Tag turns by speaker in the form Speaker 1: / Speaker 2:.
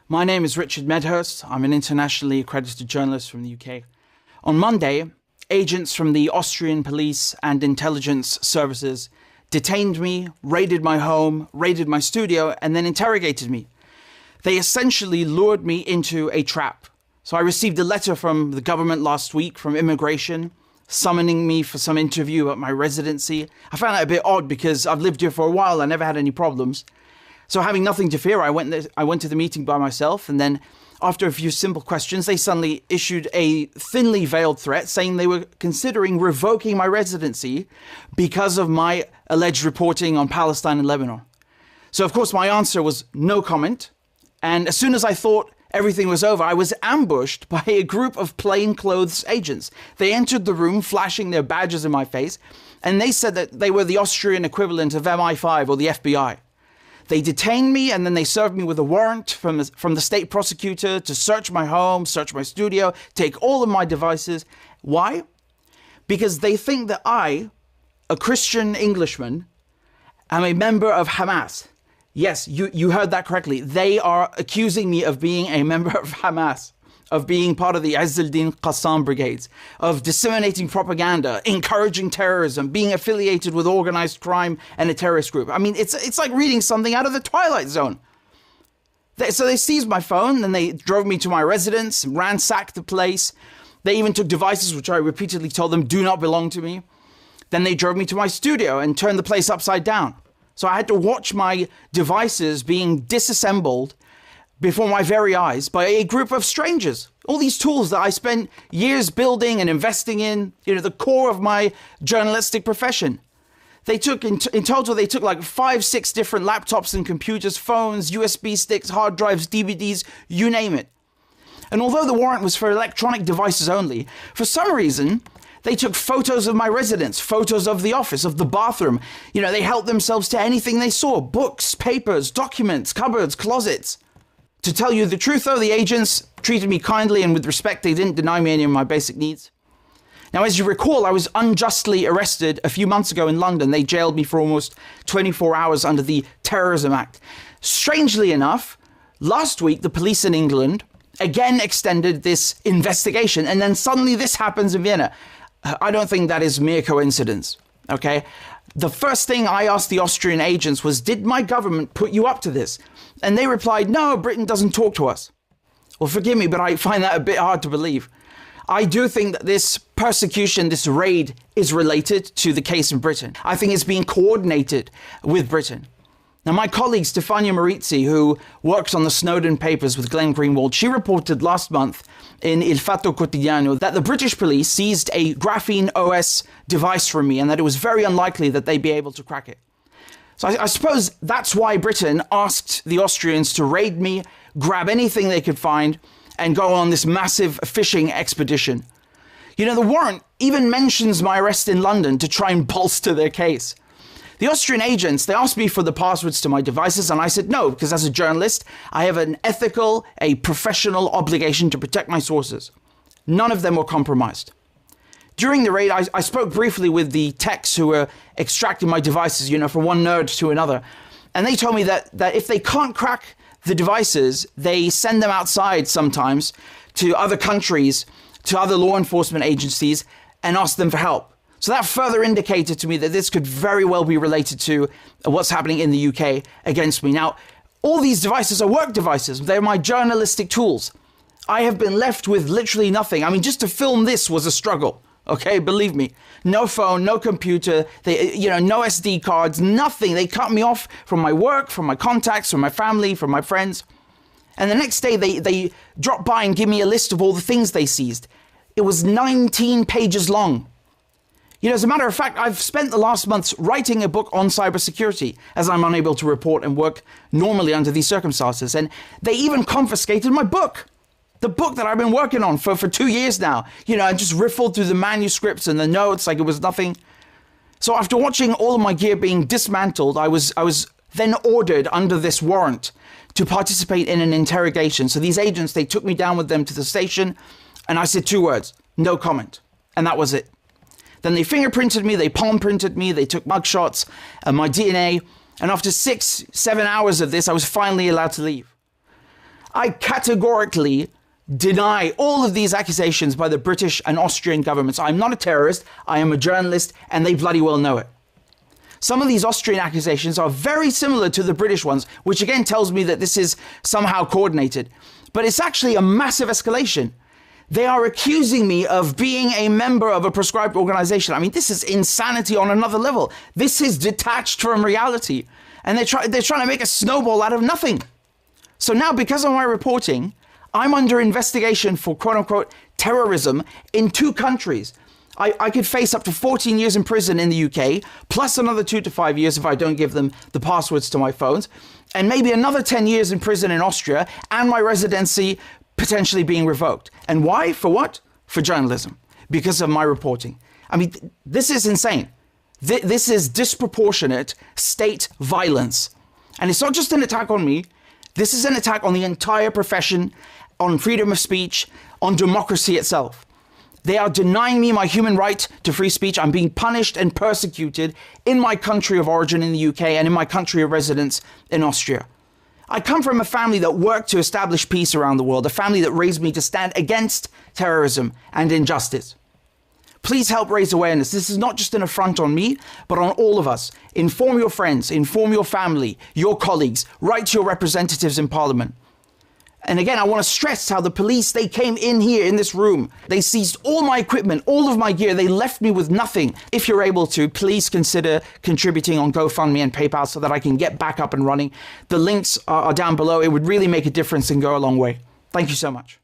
Speaker 1: My name is Richard Medhurst. I'm an internationally accredited journalist from the UK. On Monday, agents from the Austrian police and intelligence services detained me, raided my home, raided my studio, and then interrogated me. They essentially lured me into a trap. So I received a letter from the government last week from immigration, summoning me for some interview at my residency. I found that a bit odd because I've lived here for a while. I never had any problems. So having nothing to fear, I went to the meeting by myself, and then after a few simple questions, they suddenly issued a thinly veiled threat saying they were considering revoking my residency because of my alleged reporting on Palestine and Lebanon. So of course my answer was no comment, and as soon as I thought everything was over, I was ambushed by a group of plainclothes agents. They entered the room flashing their badges in my face, and they said that they were the Austrian equivalent of MI5 or the FBI. They detained me, and then they served me with a warrant from the state prosecutor to search my home, search my studio, take all of my devices. Why? Because they think that I, a Christian Englishman, am a member of Hamas. Yes, you heard that correctly. They are accusing me of being a member of Hamas, of being part of the Izz al-Din Qassam brigades, of disseminating propaganda, encouraging terrorism, being affiliated with organized crime and a terrorist group. I mean, it's like reading something out of the Twilight Zone. So they seized my phone, and they drove me to my residence, ransacked the place. They even took devices which I repeatedly told them do not belong to me. Then they drove me to my studio and turned the place upside down. So I had to watch my devices being disassembled before my very eyes by a group of strangers. All these tools that I spent years building and investing in, the core of my journalistic profession. They took, in total, they took like 5-6 different laptops and computers, phones, USB sticks, hard drives, DVDs, you name it. And although the warrant was for electronic devices only, for some reason, they took photos of my residence, photos of the office, of the bathroom. They helped themselves to anything they saw: books, papers, documents, cupboards, closets. To tell you the truth, though, the agents treated me kindly and with respect. They didn't deny me any of my basic needs. Now, as you recall, I was unjustly arrested a few months ago in London. They jailed me for almost 24 hours under the Terrorism Act. Strangely enough, last week, the police in England again extended this investigation, and then suddenly this happens in Vienna. I don't think that is mere coincidence, okay? The first thing I asked the Austrian agents was, did my government put you up to this? And they replied, no, Britain doesn't talk to us. Well, forgive me, but I find that a bit hard to believe. I do think that this persecution, this raid, is related to the case in Britain. I think it's being coordinated with Britain. Now, my colleague Stefania Marizzi, who works on the Snowden papers with Glenn Greenwald, she reported last month in Il Fatto Quotidiano that the British police seized a graphene OS device from me and that it was very unlikely that they'd be able to crack it. So I suppose that's why Britain asked the Austrians to raid me, grab anything they could find, and go on this massive fishing expedition. The warrant even mentions my arrest in London to try and bolster their case. The Austrian agents, they asked me for the passwords to my devices, and I said no, because as a journalist, I have an ethical, a professional obligation to protect my sources. None of them were compromised. During the raid, I spoke briefly with the techs who were extracting my devices, from one nerd to another. And they told me that if they can't crack the devices, they send them outside sometimes to other countries, to other law enforcement agencies, and ask them for help. So that further indicated to me that this could very well be related to what's happening in the UK against me. Now, all these devices are work devices. They're my journalistic tools. I have been left with literally nothing. I mean, just to film this was a struggle. Okay, believe me. No phone, no computer, no SD cards, nothing. They cut me off from my work, from my contacts, from my family, from my friends. And the next day, they dropped by and give me a list of all the things they seized. It was 19 pages long. As a matter of fact, I've spent the last months writing a book on cybersecurity, as I'm unable to report and work normally under these circumstances. And they even confiscated my book. The book that I've been working on for 2 years now. I just riffled through the manuscripts and the notes like it was nothing. So after watching all of my gear being dismantled, I was then ordered under this warrant to participate in an interrogation. So these agents, they took me down with them to the station, and I said 2 words: no comment. And that was it. Then they fingerprinted me, they palm printed me, they took mugshots and my DNA. And after 6-7 hours of this, I was finally allowed to leave. I categorically deny all of these accusations by the British and Austrian governments. I'm not a terrorist, I am a journalist, and they bloody well know it. Some of these Austrian accusations are very similar to the British ones, which again tells me that this is somehow coordinated. But it's actually a massive escalation. They are accusing me of being a member of a proscribed organization. I mean, this is insanity on another level. This is detached from reality. And they're trying to make a snowball out of nothing. So now, because of my reporting, I'm under investigation for quote-unquote terrorism in 2 countries. I could face up to 14 years in prison in the UK, plus another 2 to 5 years if I don't give them the passwords to my phones, and maybe another 10 years in prison in Austria, and my residency potentially being revoked. And why? For what? For journalism. Because of my reporting. I mean, this is insane. This is disproportionate state violence. And it's not just an attack on me. This is an attack on the entire profession, on freedom of speech, on democracy itself. They are denying me my human right to free speech. I'm being punished and persecuted in my country of origin in the UK and in my country of residence in Austria. I come from a family that worked to establish peace around the world, a family that raised me to stand against terrorism and injustice. Please help raise awareness. This is not just an affront on me, but on all of us. Inform your friends, inform your family, your colleagues, write to your representatives in Parliament. And again, I want to stress how the police, they came in here in this room. They seized all my equipment, all of my gear. They left me with nothing. If you're able to, please consider contributing on GoFundMe and PayPal so that I can get back up and running. The links are down below. It would really make a difference and go a long way. Thank you so much.